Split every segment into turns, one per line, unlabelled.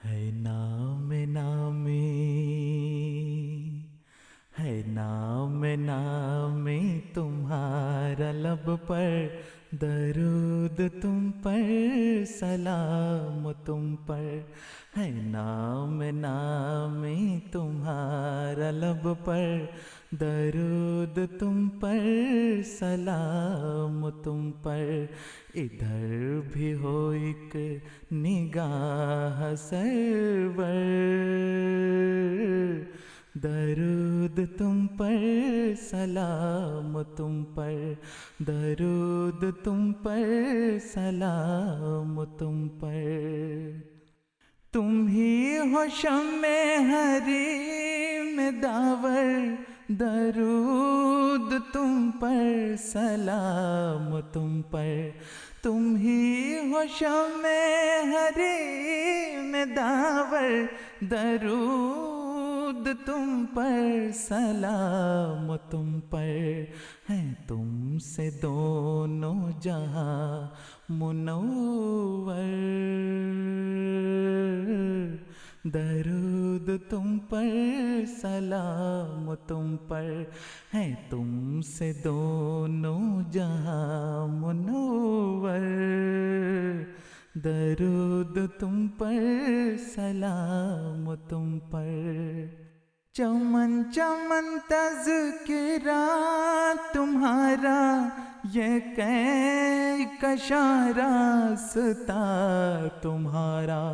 ہے نام نامی، ہے نام نامی تمہارا لب پر، درود تم پر، سلام تم پر. ہے نام نامی تمہارا لب پر، درود تم پر، سلام تم پر. ادھر بھی ہو ایک نگاہ سرور، درود تم پر، سلام تم پر. درود تم پر، سلام تم پر. تم ہی ہو شمع حریم داور، درود تم پر، سلام تم پر. تم ہی ہو شمع حریم داور، درود تم پر، سلام تم پر. ہیں تم سے دونوں جہاں منور، درود تم پر، سلام تم پر. ہیں تم سے دونوں جہاں منور، درود تم پر، سلام تم پر. چمن چمن تذکرہ تمہارا، یہ کہکشاں راستہ تمہارا.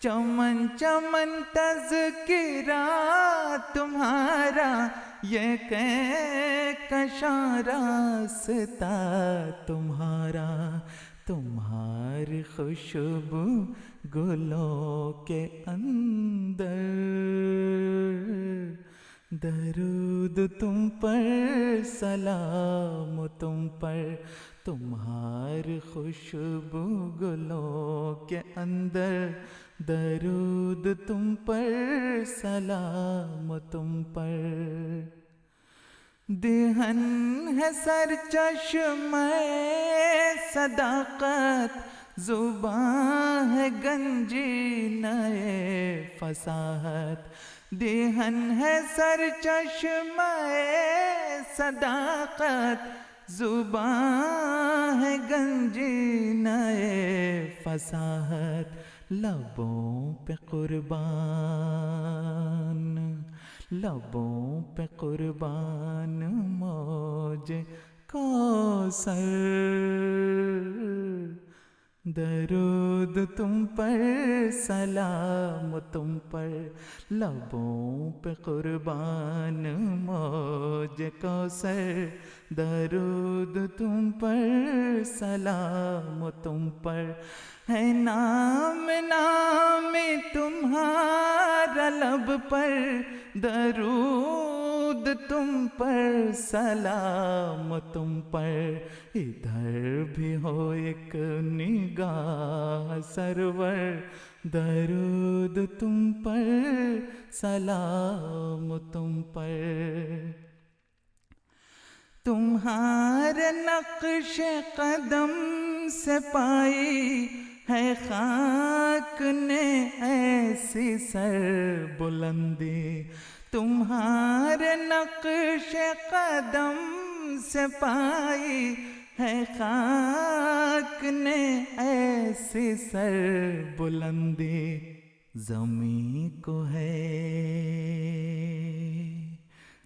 چمن چمن تذکرہ تمہارا، یہ کہکشاں راستہ تمہارا. تمہاری خوشبو گلوں کے اندر، درود تم پر، سلام تم پر. تمہاری خوشبو گلوں کے اندر، درود تم پر، سلام تم پر. دہن ہے سر چشمہ صداقت، زبان ہے گنجینہ فصاحت. دہن ہے سر چشمہ صداقت، زبان ہے گنجینہ فصاحت. لبوں پہ قربان، لبوں پہ قربان موج کوثر، درود تم پر، سلام تم پر. لبوں پہ قربان موج کوثر، درود تم پر، سلام تم پر. ہے نام نامی تمہارا لب پر، درود تم پر، سلام تم پر. ادھر بھی ہو ایک نگاہ سرور، درود تم پر، سلام تم پر. تمہارے نقش قدم سے پائی ہے خاک نے ایسی سر بلندی. تمہارے نقش قدم سے پائی ہے خاک نے ایسی سر بلندی. زمین کو ہے،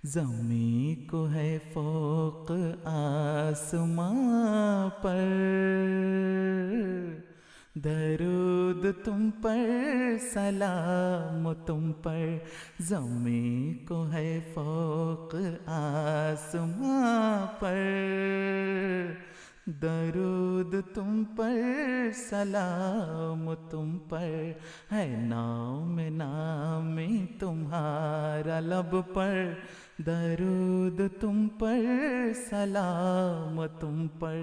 زمین کو ہے فوق آسمان پر، درود تم پر، سلام تم پر. زمین کو ہے فوق آسمان پر، درود تم پر، سلام تم پر. ہے نام نامی تمہارا لب پر، درود تم پر، سلام تم پر.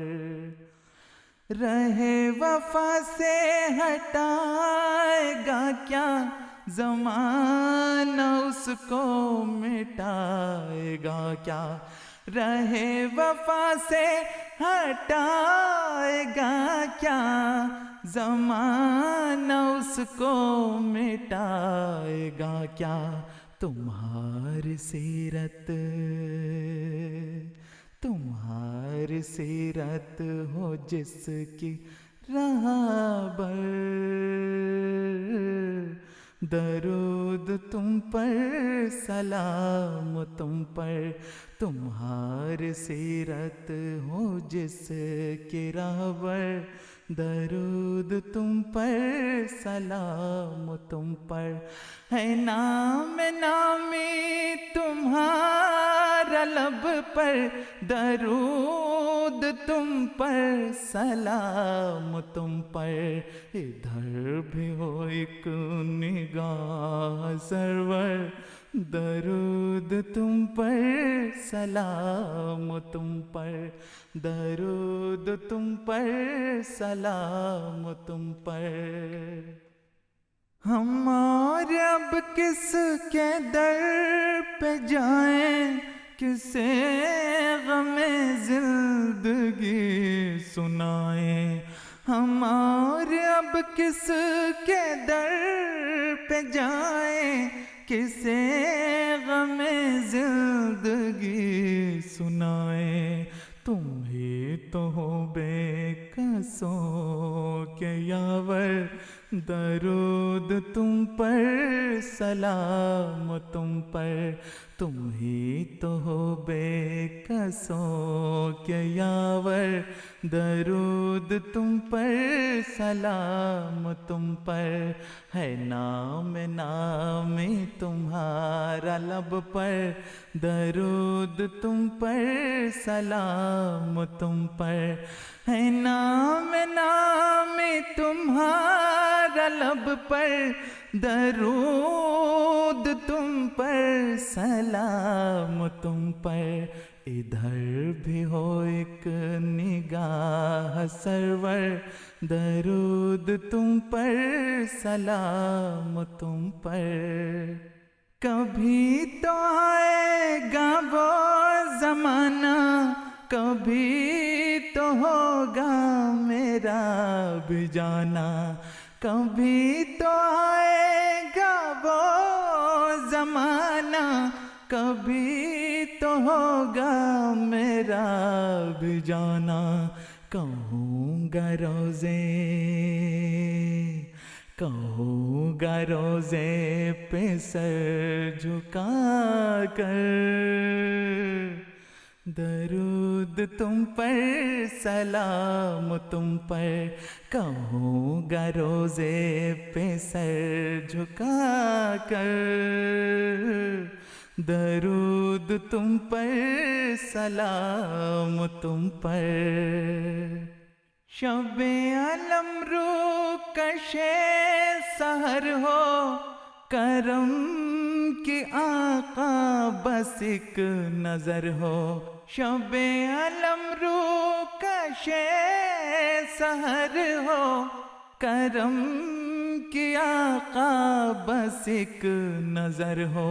رہے وفا سے ہٹائے گا کیا زمانہ، اس کو مٹائے گا کیا. رہے وفا سے ہٹائے گا کیا زمانہ اس کو مٹائے گا کیا تمہاری سیرت تمہاری سیرت ہو جس کی رہبر درود تم پر سلام تم پر تمہاری سیرت ہو جس کی رہبر درود تم پر سلام تم پر ہے نام نامی تمہارا لب پر درود تم پر سلام تم پر ادھر بھی ہو ایک نگاہ سرور درود تم پر سلام تم پر درود تم پر سلام تم پر ہم اور اب کس کے در پہ جائیں کسے غم زندگی سنائیں ہم اور اب کس کے در پہ جائیں کسے غم زندگی سنائیں تم ہی تو ہو بے کسوں کے یاور درود تم پر سلام تم پر تم ہی تو ہو بے کسوں کے یاور درود تم پر سلام تم پر ہے نام نامی تمہارا لب پر درود تم پر سلام تم پر ہے نام نامی تمہارا لب پر درود تم پر سلام تم پر ادھر بھی ہو ایک نگاہ سرور درود تم پر سلام تم پر کبھی تو آئے گا وہ زمانہ کبھی تو ہوگا میرا بھی جانا کبھی تو آئے گا وہ زمانہ کبھی تو ہوگا میرا بھی جانا کہوں گا روزے پہ سر جھکا کر درود تم پر سلام تم پر کہوں گا روزے پہ سر جھکا کر درود تم پر سلام تم پر شب علم رو کشے سحر ہو کرم کی آقا بس ایک نظر ہو شب علم رو کشے سحر ہو کرم کی آقا بس ایک نظر ہو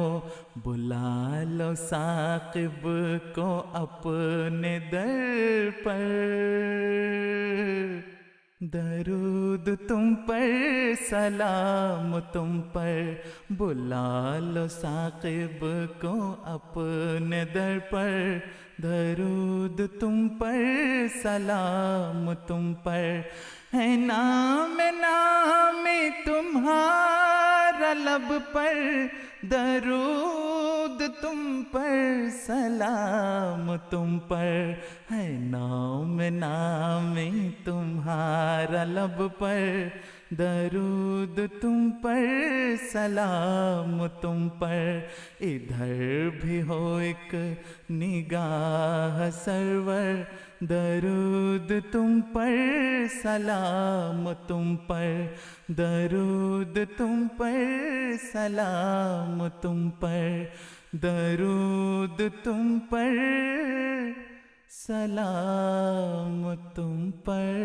بلا لو ثاقب کو اپنے در پر درود تم پر سلام تم پر بلا لو ثاقب کو اپنے در پر درود تم پر سلام تم پر ہے نام نامی تمہارا لب پر درود تم پر سلام تم پر ہے نام نامی تمہارا لب پر درود تم پر سلام تم پر ادھر بھی ہو ایک نگاہ سرور درود تم پر سلام تم پر درود تم پر سلام تم پر درود تم پر سلام تم پر